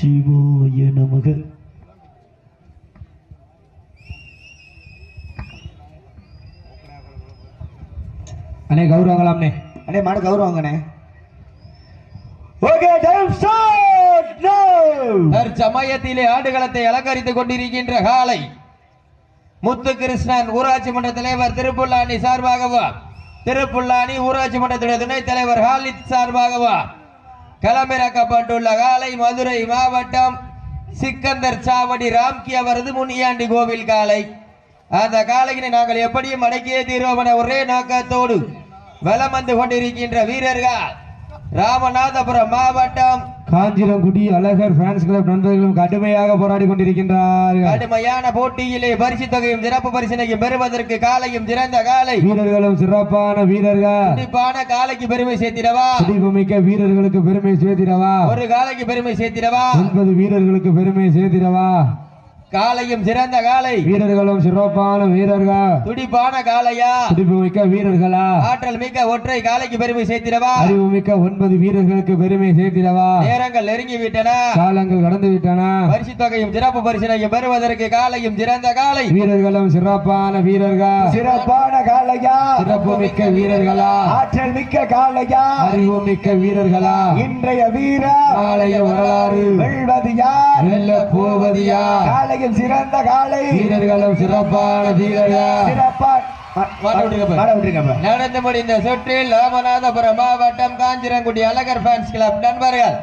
சிவாய நமக. அண்ணே கௌரவங்களாம்னே. அண்ணே மாடு கௌரவங்கண்ணே. ஓகே டைம் ஸ்டார்ட் நவ. தற்சமயத்திலே ஆடுகளத்தை அலங்கரித்துக் கொண்டிருக்கின்ற காலை முத்துகிருஷ்ணன் ஊராட்சி மன்ற தலைவர் திருப்புல்லானி சார்பாகவா, திருப்புல்லானி ஊராட்சி மன்றத்துடைய துணைத் தலைவர் ஹாலித் சார்பாகவா களமிறக்கப்பட்டுள்ள காலை மதுரை மாவட்டம் சிக்கந்தர் சாவடி ராம்கி அவரது முனியாண்டி கோவில் காலை. அந்த காலையினை நாங்கள் எப்படியும் அடக்கியே தீர்வோம் என ஒரே நோக்கத்தோடு வலம் வந்து கொண்டிருக்கின்ற வீரர்கள் ராமநாதபுரம் மாவட்டம் காஞ்சிரங்குடி அழகர் ஃபேன்ஸ் கிளப் நண்பர்களும் கடுமையாக போராடி கொண்டிருக்கின்றார்கள். கடுமையான போட்டியிலே பரிசு தொகையும் சிறப்பு பரிசினையும் பெறுவதற்கு காலையும் சிறந்த காலை வீரர்களும் சிறப்பான வீரர்கள். துடிப்பான காலைக்கு பெருமை சேர்த்திடவா, துடிப்புமிக்க வீரர்களுக்கு பெருமை சேர்த்திடவா, ஒரு காலைக்கு பெருமை சேர்த்திடவா, 9 வீரர்களுக்கு பெருமை சேர்த்திடவா. காலையும் சிறந்த காலை வீரர்களும் சிறப்பான வீரர்கள். துடிப்பான காலையா, துடிப்புமிக்க வீரர்களா, ஆற்றல் மிக்க ஒற்றை காலைக்கு பெருமை சேர்த்திடவா, அறிவுமிக்க 9 வீரர்களுக்கு பெருமை சேர்த்திடவா. நேரங்கள் நெருங்கி விட்டன, காலங்கள் கடந்து விட்டன. பரிசு தொகையும் சிறப்பு பரிசினையும் பெறுவதற்கு காலையும் சிறந்த காலை வீரர்களும் சிறப்பான வீரர்கள். சிறப்பான காளையா, சிறப்புமிக்க வீரர்களா, ஆற்றல் மிக்க காளையா, அறிவுமிக்க வீரர்களா. இன்றைய வீரா நாளைய வரலாறு வெல்வது யார், வெல்ல போவது யார்? காளையில் சிறந்த காளை, வீரர்களும் சிறப்பான வீரர்கள். நடந்து முடிந்த சுற்றில் ராமநாதபுரம் மாவட்டம் காஞ்சிரங்குடி அழகர் ஃபேன்ஸ் கிளப் நண்பர்கள்